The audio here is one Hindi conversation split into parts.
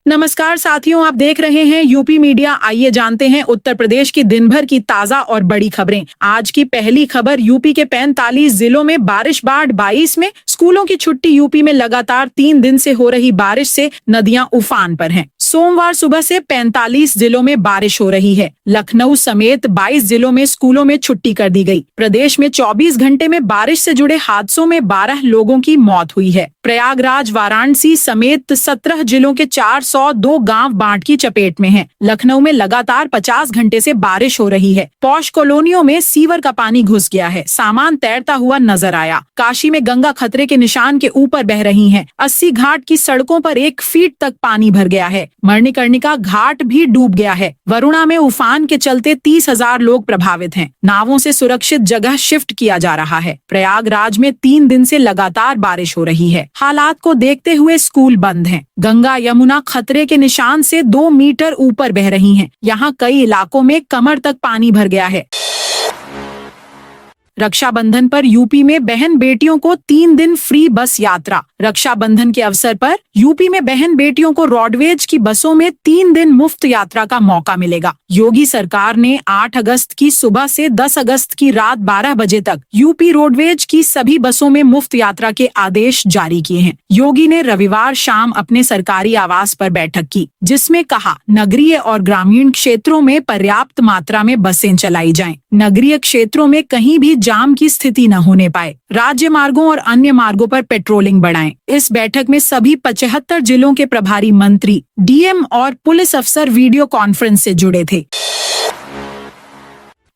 नमस्कार साथियों, आप देख रहे हैं यूपी मीडिया। आइए जानते हैं उत्तर प्रदेश की दिन भर की ताजा और बड़ी खबरें। आज की पहली खबर, यूपी के 45 जिलों में बारिश, बाढ़ 22 में स्कूलों की छुट्टी। यूपी में लगातार 3 दिन से हो रही बारिश से नदियां उफान पर हैं। सोमवार सुबह से 45 जिलों में बारिश हो रही है। लखनऊ समेत 22 जिलों में स्कूलों में छुट्टी कर दी गई। प्रदेश में 24 घंटे में बारिश से जुड़े हादसों में 12 लोगों की मौत हुई है। प्रयागराज, वाराणसी समेत 17 जिलों के 402 गांव बाढ़ की चपेट में हैं। लखनऊ में लगातार 50 घंटे से बारिश हो रही है। पॉश कॉलोनियों में सीवर का पानी घुस गया है। सामान तैरता हुआ नजर आया। काशी में गंगा खतरे के निशान के ऊपर बह रही है। 80 घाट की सड़कों पर 1 फीट तक पानी भर गया है। मणिकर्णिका घाट भी डूब गया है। वरुणा में उफान के चलते 30,000 लोग प्रभावित हैं। नावों से सुरक्षित जगह शिफ्ट किया जा रहा है। प्रयागराज में 3 दिन से लगातार बारिश हो रही है। हालात को देखते हुए स्कूल बंद हैं। गंगा यमुना खतरे के निशान से 2 मीटर ऊपर बह रही हैं। यहाँ कई इलाकों में कमर तक पानी भर गया है। रक्षाबंधन पर यूपी में बहन बेटियों को 3 दिन फ्री बस यात्रा। रक्षाबंधन के अवसर पर यूपी में बहन बेटियों को रोडवेज की बसों में 3 दिन मुफ्त यात्रा का मौका मिलेगा। योगी सरकार ने 8 अगस्त की सुबह से 10 अगस्त की रात 12 बजे तक यूपी रोडवेज की सभी बसों में मुफ्त यात्रा के आदेश जारी किए हैं। योगी ने रविवार शाम अपने सरकारी आवास पर बैठक की, जिसमें कहा नगरीय और ग्रामीण क्षेत्रों में पर्याप्त मात्रा में बसें चलाई जाएं। नगरीय क्षेत्रों में कहीं भी जाम की स्थिति न होने पाए। राज्य मार्गों और अन्य मार्गों पर पेट्रोलिंग बढ़ाएं। इस बैठक में सभी 75 जिलों के प्रभारी मंत्री, डीएम और पुलिस अफसर वीडियो कॉन्फ्रेंस से जुड़े थे।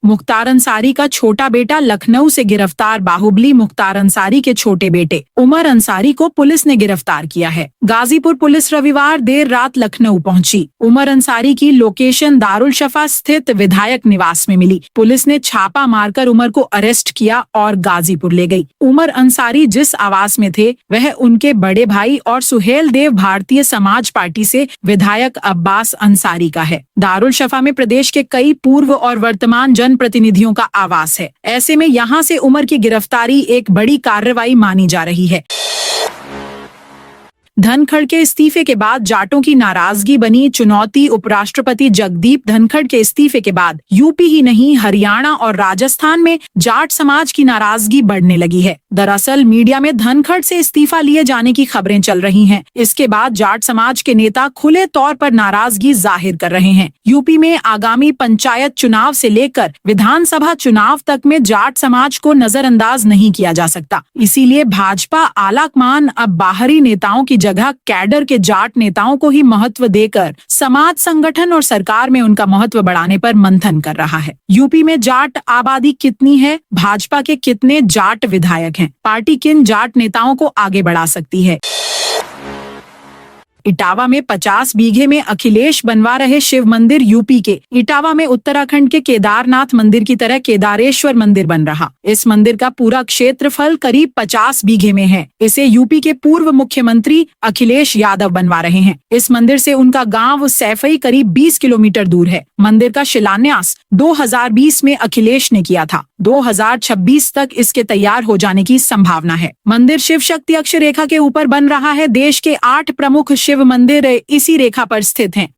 मुख्तार अंसारी का छोटा बेटा लखनऊ से गिरफ्तार। बाहुबली मुख्तार अंसारी के छोटे बेटे उमर अंसारी को पुलिस ने गिरफ्तार किया है। गाजीपुर पुलिस रविवार देर रात लखनऊ पहुंची। उमर अंसारी की लोकेशन दारुल शफा स्थित विधायक निवास में मिली। पुलिस ने छापा मारकर उमर को अरेस्ट किया और गाजीपुर ले गई। उमर अंसारी जिस आवास में थे वह उनके बड़े भाई और सुहेल देव भारतीय समाज पार्टी से विधायक अब्बास अंसारी का है। दारुल शफा में प्रदेश के कई पूर्व और वर्तमान जनप्रतिनिधियों का आवास है। ऐसे में यहां से उमर की गिरफ्तारी एक बड़ी कार्रवाई मानी जा रही है। धनखड़ के इस्तीफे के बाद जाटों की नाराजगी बनी चुनौती। उपराष्ट्रपति जगदीप धनखड़ के इस्तीफे के बाद यूपी ही नहीं, हरियाणा और राजस्थान में जाट समाज की नाराजगी बढ़ने लगी है। दरअसल मीडिया में धनखड़ से इस्तीफा लिए जाने की खबरें चल रही हैं। इसके बाद जाट समाज के नेता खुले तौर पर नाराजगी जाहिर कर रहे हैं। यूपी में आगामी पंचायत चुनाव से लेकर विधानसभा चुनाव तक में जाट समाज को नजरअंदाज नहीं किया जा सकता। इसीलिए भाजपा आलाकमान अब बाहरी नेताओं की जगह कैडर के जाट नेताओं को ही महत्व देकर समाज संगठन और सरकार में उनका महत्व बढ़ाने पर मंथन कर रहा है। यूपी में जाट आबादी कितनी है, भाजपा के कितने जाट विधायक हैं, पार्टी किन जाट नेताओं को आगे बढ़ा सकती है। इटावा में 50 बीघे में अखिलेश बनवा रहे शिव मंदिर। यूपी के इटावा में उत्तराखंड के केदारनाथ मंदिर की तरह केदारेश्वर मंदिर बन रहा। इस मंदिर का पूरा क्षेत्रफल करीब 50 बीघे में है। इसे यूपी के पूर्व मुख्यमंत्री अखिलेश यादव बनवा रहे हैं। इस मंदिर से उनका गांव सैफई करीब 20 किलोमीटर दूर है। मंदिर का शिलान्यास 2020 में अखिलेश ने किया था। 2026 तक इसके तैयार हो जाने की संभावना है। मंदिर शिव शक्ति अक्ष रेखा के ऊपर बन रहा है। देश के 8 प्रमुख शिव मंदिर इसी रेखा पर स्थित हैं।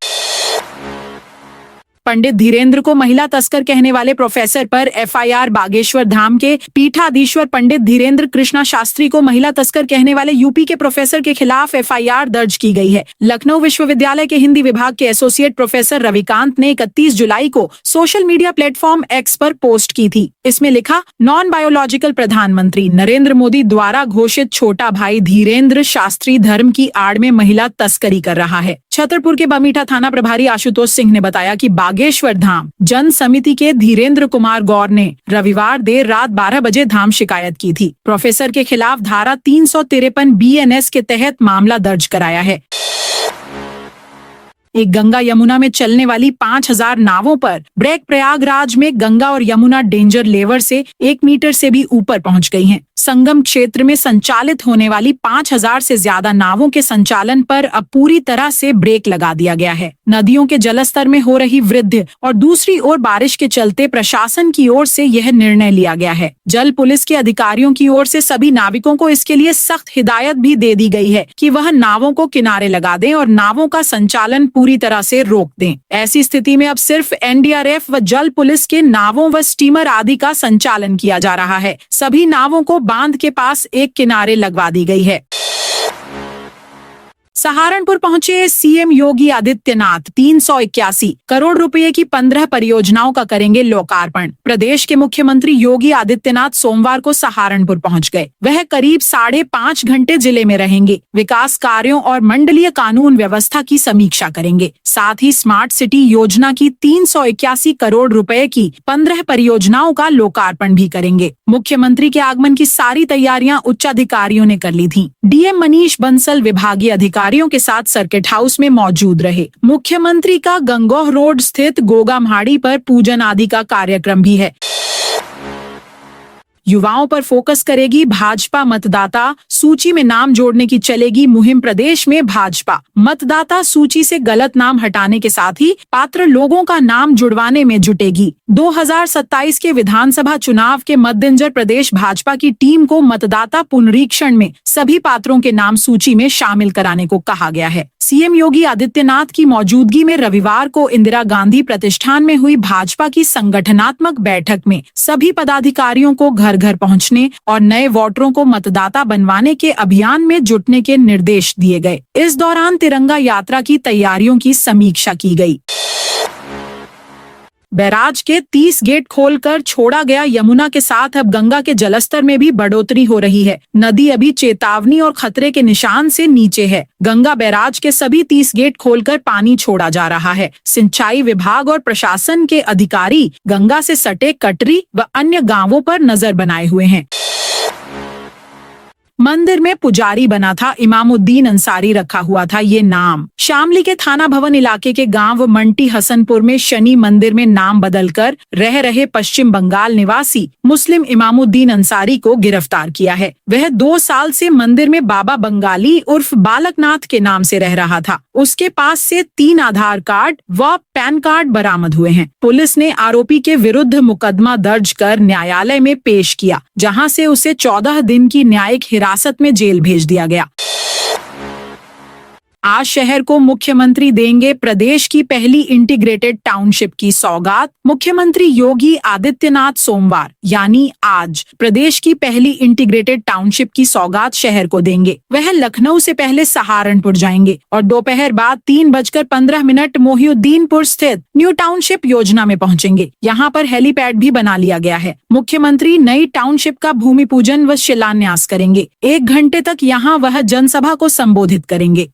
पंडित धीरेंद्र को महिला तस्कर कहने वाले प्रोफेसर पर एफआईआर। बागेश्वर धाम के पीठाधीश्वर पंडित धीरेंद्र कृष्णा शास्त्री को महिला तस्कर कहने वाले यूपी के प्रोफेसर के खिलाफ एफआईआर दर्ज की गई है। लखनऊ विश्वविद्यालय के हिंदी विभाग के एसोसिएट प्रोफेसर रविकांत ने 31 जुलाई को सोशल मीडिया प्लेटफॉर्म एक्स पर पोस्ट की थी। इसमें लिखा, नॉन बायोलॉजिकल प्रधानमंत्री नरेंद्र मोदी द्वारा घोषित छोटा भाई धीरेंद्र शास्त्री धर्म की आड़ में महिला तस्करी कर रहा है। छतरपुर के बमीठा थाना प्रभारी आशुतोष सिंह ने बताया कि बागेश्वर धाम जन समिति के धीरेंद्र कुमार गौर ने रविवार देर रात 12 बजे धाम शिकायत की थी। प्रोफेसर के खिलाफ धारा 353 BNS के तहत मामला दर्ज कराया है। एक गंगा यमुना में चलने वाली 5000 नावों पर ब्रेक प्रयागराज में गंगा और यमुना डेंजर लेवल से 1 मीटर से भी ऊपर पहुंच गई हैं। संगम क्षेत्र में संचालित होने वाली 5000 से ज्यादा नावों के संचालन पर अब पूरी तरह से ब्रेक लगा दिया गया है। नदियों के जलस्तर में हो रही वृद्धि और दूसरी ओर बारिश के चलते प्रशासन की ओर से यह निर्णय लिया गया है। जल पुलिस के अधिकारियों की ओर से सभी नाविकों को इसके लिए सख्त हिदायत भी दे दी गई है कि वह नावों को किनारे लगा दें और नावों का संचालन पूरी तरह से रोक दें। ऐसी स्थिति में अब सिर्फ एनडीआरएफ व जल पुलिस के नावों व स्टीमर आदि का संचालन किया जा रहा है। सभी नावों को बांध के पास एक किनारे लगवा दी गई है। सहारनपुर पहुंचे सीएम योगी आदित्यनाथ 381 करोड़ रुपए की 15 परियोजनाओं का करेंगे लोकार्पण। प्रदेश के मुख्यमंत्री योगी आदित्यनाथ सोमवार को सहारनपुर पहुंच गए। वह करीब 5.5 घंटे जिले में रहेंगे, विकास कार्यों और मंडलीय कानून व्यवस्था की समीक्षा करेंगे। साथ ही स्मार्ट सिटी योजना की 381 करोड़ रुपए की 15 परियोजनाओं का लोकार्पण भी करेंगे। मुख्यमंत्री के आगमन की सारी तैयारियां उच्चाधिकारियों ने कर ली थी। डीएम मनीष बंसल विभागीय अधिकारियों के साथ सर्किट हाउस में मौजूद रहे। मुख्यमंत्री का गंगोह रोड स्थित गोगा महाड़ी पर पूजन आदि का कार्यक्रम भी है। युवाओं पर फोकस करेगी भाजपा, मतदाता सूची में नाम जोड़ने की चलेगी मुहिम। प्रदेश में भाजपा मतदाता सूची से गलत नाम हटाने के साथ ही पात्र लोगों का नाम जुड़वाने में जुटेगी। 2027 के विधानसभा चुनाव के मद्देनजर प्रदेश भाजपा की टीम को मतदाता पुनरीक्षण में सभी पात्रों के नाम सूची में शामिल कराने को कहा गया है। सीएम योगी आदित्यनाथ की मौजूदगी में रविवार को इंदिरा गांधी प्रतिष्ठान में हुई भाजपा की संगठनात्मक बैठक में सभी पदाधिकारियों को घर घर पहुंचने और नए वोटरों को मतदाता बनवाने के अभियान में जुटने के निर्देश दिए गए। इस दौरान तिरंगा यात्रा की तैयारियों की समीक्षा की गई। बैराज के 30 गेट खोलकर छोड़ा गया। यमुना के साथ अब गंगा के जलस्तर में भी बढ़ोतरी हो रही है। नदी अभी चेतावनी और खतरे के निशान से नीचे है। गंगा बैराज के सभी 30 गेट खोलकर पानी छोड़ा जा रहा है। सिंचाई विभाग और प्रशासन के अधिकारी गंगा से सटे कटरी व अन्य गांवों पर नजर बनाए हुए हैं। मंदिर में पुजारी बना था इमामुद्दीन अंसारी रखा हुआ था ये नाम। शामली के थाना भवन इलाके के गांव मंटी हसनपुर में शनि मंदिर में नाम बदलकर रह रहे पश्चिम बंगाल निवासी मुस्लिम इमामुद्दीन अंसारी को गिरफ्तार किया है। वह 2 साल से मंदिर में बाबा बंगाली उर्फ बालकनाथ के नाम से रह रहा था। उसके पास से 3 आधार कार्ड व पैन कार्ड बरामद हुए हैं। पुलिस ने आरोपी के विरुद्ध मुकदमा दर्ज कर न्यायालय में पेश किया, जहां से उसे 14 दिन की न्यायिक हिरासत में जेल भेज दिया गया। आज शहर को मुख्यमंत्री देंगे प्रदेश की पहली इंटीग्रेटेड टाउनशिप की सौगात। मुख्यमंत्री योगी आदित्यनाथ सोमवार यानी आज प्रदेश की पहली इंटीग्रेटेड टाउनशिप की सौगात शहर को देंगे। वह लखनऊ से पहले सहारनपुर जाएंगे और दोपहर बाद 3:15 मोहिउद्दीनपुर स्थित न्यू टाउनशिप योजना में पहुंचेंगे। यहाँ पर हेलीपैड भी बना लिया गया है। मुख्यमंत्री नई टाउनशिप का भूमि पूजन व शिलान्यास करेंगे। 1 घंटे तक यहाँ वह जनसभा को संबोधित करेंगे।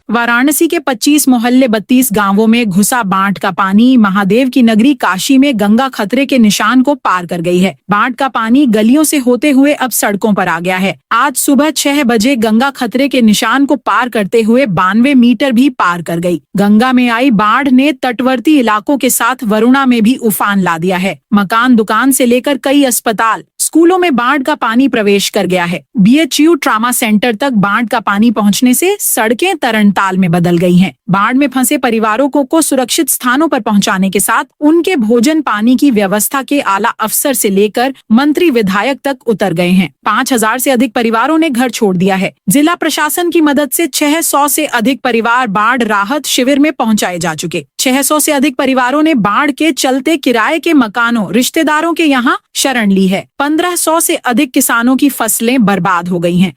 वाराणसी के 25 मोहल्ले 32 गांवों में घुसा बाढ़ का पानी। महादेव की नगरी काशी में गंगा खतरे के निशान को पार कर गई है। बाढ़ का पानी गलियों से होते हुए अब सड़कों पर आ गया है। आज सुबह 6 बजे गंगा खतरे के निशान को पार करते हुए 92 मीटर भी पार कर गई। गंगा में आई बाढ़ ने तटवर्ती इलाकों के साथ वरुणा में भी उफान ला दिया है। मकान, दुकान से लेकर कई अस्पताल, स्कूलों में बाढ़ का पानी प्रवेश कर गया है। बीएचयू ट्रामा सेंटर तक बाढ़ का पानी पहुंचने से सड़कें तरणताल में बदल गई हैं। बाढ़ में फंसे परिवारों को सुरक्षित स्थानों पर पहुंचाने के साथ उनके भोजन पानी की व्यवस्था के आला अफसर से लेकर मंत्री विधायक तक उतर गए हैं। 5000 से अधिक परिवारों ने घर छोड़ दिया है। जिला प्रशासन की मदद से 600 से अधिक परिवार बाढ़ राहत शिविर में पहुंचाए जा चुके। 600 से अधिक परिवारों ने बाढ़ के चलते किराए के मकानों, रिश्तेदारों के यहाँ शरण ली है। 1500 से अधिक किसानों की फसलें बर्बाद हो गई हैं।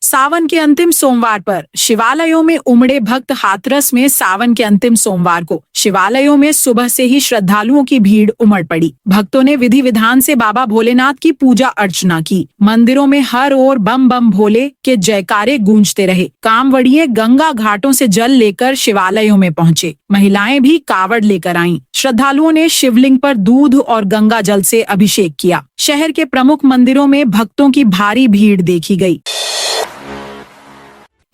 सावन के अंतिम सोमवार पर शिवालयों में उमड़े भक्त। हाथरस में सावन के अंतिम सोमवार को शिवालयों में सुबह से ही श्रद्धालुओं की भीड़ उमड़ पड़ी। भक्तों ने विधि विधान से बाबा भोलेनाथ की पूजा अर्चना की। मंदिरों में हर ओर बम बम भोले के जयकारे गूंजते रहे। कांवड़िए गंगा घाटों से जल लेकर शिवालयों में पहुंचे। महिलाएं भी कावड़ लेकर आईं। श्रद्धालुओं ने शिवलिंग पर दूध और गंगा जल से अभिषेक किया। शहर के प्रमुख मंदिरों में भक्तों की भारी भीड़ देखी गई।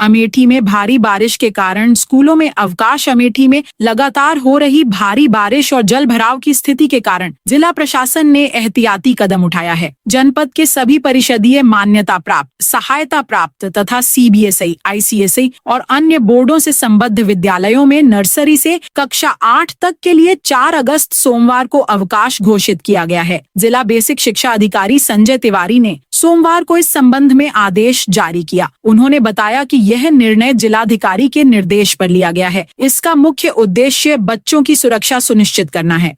अमेठी में भारी बारिश के कारण स्कूलों में अवकाश। अमेठी में लगातार हो रही भारी बारिश और जल भराव की स्थिति के कारण जिला प्रशासन ने एहतियाती कदम उठाया है। जनपद के सभी परिषदीय मान्यता प्राप्त, सहायता प्राप्त तथा CBSI, ICSI और अन्य बोर्डों से संबद्ध विद्यालयों में नर्सरी से कक्षा 8 तक के लिए 4 अगस्त सोमवार को अवकाश घोषित किया गया है। जिला बेसिक शिक्षा अधिकारी संजय तिवारी ने सोमवार को इस संबंध में आदेश जारी किया। उन्होंने बताया कि यह निर्णय जिलाधिकारी के निर्देश पर लिया गया है। इसका मुख्य उद्देश्य बच्चों की सुरक्षा सुनिश्चित करना है।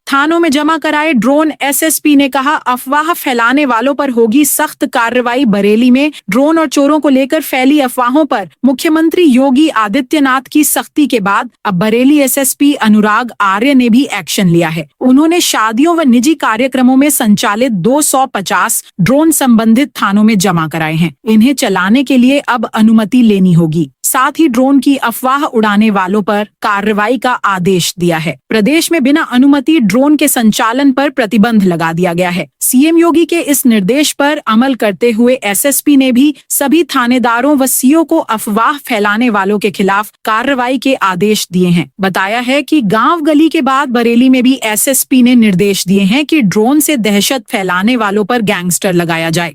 थानों में जमा कराए ड्रोन। SSP ने कहा, अफवाह फैलाने वालों पर होगी सख्त कार्रवाई। बरेली में ड्रोन और चोरों को लेकर फैली अफवाहों पर मुख्यमंत्री योगी आदित्यनाथ की सख्ती के बाद अब बरेली SSP अनुराग आर्य ने भी एक्शन लिया है। उन्होंने शादियों व निजी कार्यक्रमों में संचालित 250 ड्रोन संबंधित थानों में जमा कराए हैं। इन्हें चलाने के लिए अब अनुमति लेनी होगी। साथ ही ड्रोन की अफवाह उड़ाने वालों पर कार्रवाई का आदेश दिया है। प्रदेश में बिना अनुमति ड्रोन के संचालन पर प्रतिबंध लगा दिया गया है। CM योगी के इस निर्देश पर अमल करते हुए SSP ने भी सभी थानेदारों व CO को अफवाह फैलाने वालों के खिलाफ कार्रवाई के आदेश दिए हैं। बताया है कि गांव गली के बाद बरेली में भी SSP ने निर्देश दिए हैं कि ड्रोन से दहशत फैलाने वालों पर गैंगस्टर लगाया जाए।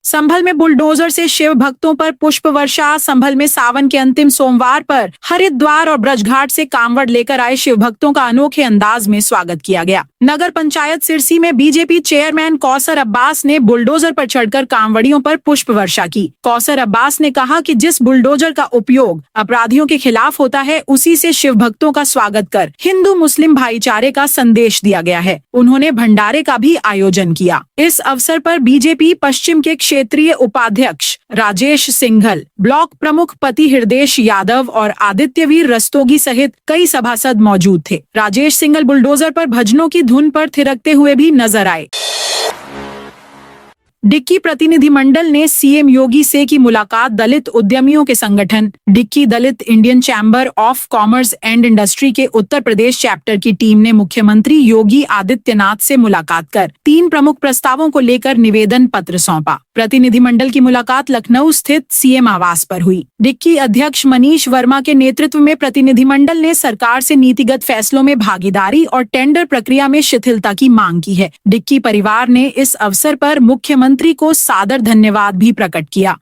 संभल में बुलडोजर से शिव भक्तों पर पुष्प वर्षा। संभल में सावन के अंतिम सोमवार पर हरिद्वार और ब्रजघाट से कांवड़ लेकर आए शिव भक्तों का अनोखे अंदाज में स्वागत किया गया। नगर पंचायत सिरसी में BJP चेयरमैन कौसर अब्बास ने बुलडोजर पर चढ़कर कांवड़ियों पर पुष्प वर्षा की। कौसर अब्बास ने कहा कि जिस बुलडोजर का उपयोग अपराधियों के खिलाफ होता है, उसी से शिव भक्तों का स्वागत कर हिंदू मुस्लिम भाईचारे का संदेश दिया गया है। उन्होंने भंडारे का भी आयोजन किया। इस अवसर पर BJP पश्चिम के क्षेत्रीय उपाध्यक्ष राजेश सिंघल, ब्लॉक प्रमुख पति हृदेश यादव और आदित्यवीर रस्तोगी सहित कई सभासद मौजूद थे। राजेश सिंघल बुलडोजर पर भजनों की धुन पर थिरकते हुए भी नजर आए। डिक्की प्रतिनिधिमंडल ने CM योगी से की मुलाकात। दलित उद्यमियों के संगठन DICCI Dalit Indian chamber of commerce and industry के उत्तर प्रदेश चैप्टर की टीम ने मुख्यमंत्री योगी आदित्यनाथ से मुलाकात कर 3 प्रमुख प्रस्तावों को लेकर निवेदन पत्र सौंपा। प्रतिनिधिमंडल की मुलाकात लखनऊ स्थित CM आवास पर हुई। डिक्की अध्यक्ष मनीष वर्मा के नेतृत्व में प्रतिनिधिमंडल ने सरकार से नीतिगत फैसलों में भागीदारी और टेंडर प्रक्रिया में शिथिलता की मांग की है। डिक्की परिवार ने इस अवसर पर मुख्यमंत्री को सादर धन्यवाद भी प्रकट किया।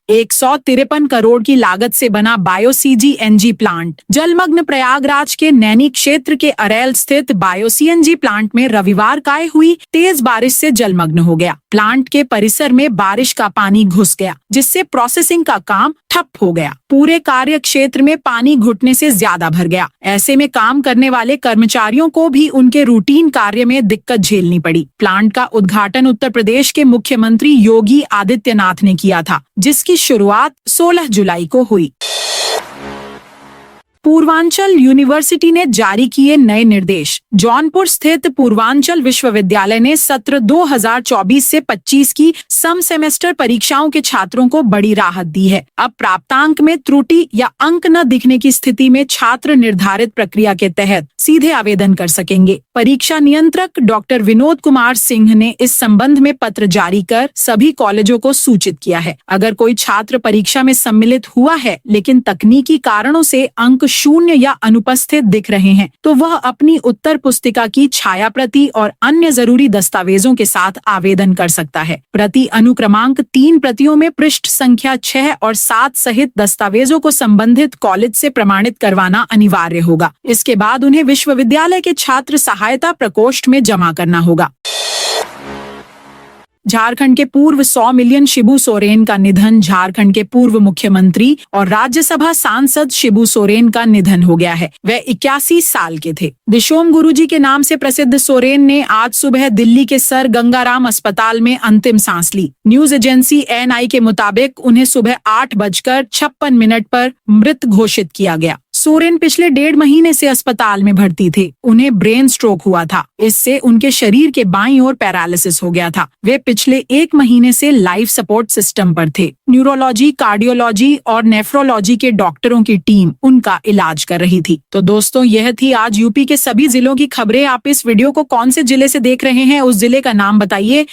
153 करोड़ की लागत से बना बायो CNG प्लांट। जलमग्न प्रयागराज के नैनी क्षेत्र के अरैल स्थित बायो CNG प्लांट में रविवार को हुई तेज बारिश से जलमग्न हो गया। प्लांट के परिसर में बारिश का पानी घुस गया, जिससे प्रोसेसिंग का काम ठप हो गया। पूरे कार्य क्षेत्र में पानी घुटने से ज्यादा भर गया। ऐसे में काम करने वाले कर्मचारियों को भी उनके रूटीन कार्य में दिक्कत झेलनी पड़ी। प्लांट का उद्घाटन उत्तर प्रदेश के मुख्यमंत्री योगी आदित्यनाथ ने किया था, जिसकी शुरुआत 16 जुलाई को हुई। पूर्वांचल यूनिवर्सिटी ने जारी किए नए निर्देश। जौनपुर स्थित पूर्वांचल विश्वविद्यालय ने सत्र 2024 से 25 की सम सेमेस्टर परीक्षाओं के छात्रों को बड़ी राहत दी है। अब प्राप्तांक में त्रुटि या अंक न दिखने की स्थिति में छात्र निर्धारित प्रक्रिया के तहत सीधे आवेदन कर सकेंगे। परीक्षा नियंत्रक डॉक्टर विनोद कुमार सिंह ने इस संबंध में पत्र जारी कर सभी कॉलेजों को सूचित किया है। अगर कोई छात्र परीक्षा में सम्मिलित हुआ है लेकिन तकनीकी कारणों से अंक 0 या अनुपस्थित दिख रहे हैं, तो वह अपनी उत्तर पुस्तिका की छाया प्रति और अन्य जरूरी दस्तावेजों के साथ आवेदन कर सकता है। प्रति अनुक्रमांक 3 प्रतियों में पृष्ठ संख्या 6 और 7 सहित दस्तावेजों को संबंधित कॉलेज से प्रमाणित करवाना अनिवार्य होगा। इसके बाद उन्हें विश्वविद्यालय के छात्र सहायता प्रकोष्ठ में जमा करना होगा। झारखंड के पूर्व 100 मिलियन शिबू सोरेन का निधन। झारखंड के पूर्व मुख्यमंत्री और राज्यसभा सांसद शिबू सोरेन का निधन हो गया है। वे 81 साल के थे। दिशोम गुरुजी के नाम से प्रसिद्ध सोरेन ने आज सुबह दिल्ली के सर गंगाराम अस्पताल में अंतिम सांस ली। न्यूज एजेंसी NI के मुताबिक उन्हें सुबह 8:56 पर मृत घोषित किया गया। सोरेन पिछले 1.5 महीने से अस्पताल में भर्ती थे। उन्हें ब्रेन स्ट्रोक हुआ था। इससे उनके शरीर के बाईं ओर पैरालिसिस हो गया था। वे पिछले 1 महीने से लाइफ सपोर्ट सिस्टम पर थे। न्यूरोलॉजी, कार्डियोलॉजी और नेफ्रोलॉजी के डॉक्टरों की टीम उनका इलाज कर रही थी। तो दोस्तों, यह थी आज यूपी के सभी जिलों की खबरें। आप इस वीडियो को कौन से जिले से देख रहे हैं, उस जिले का नाम बताइए।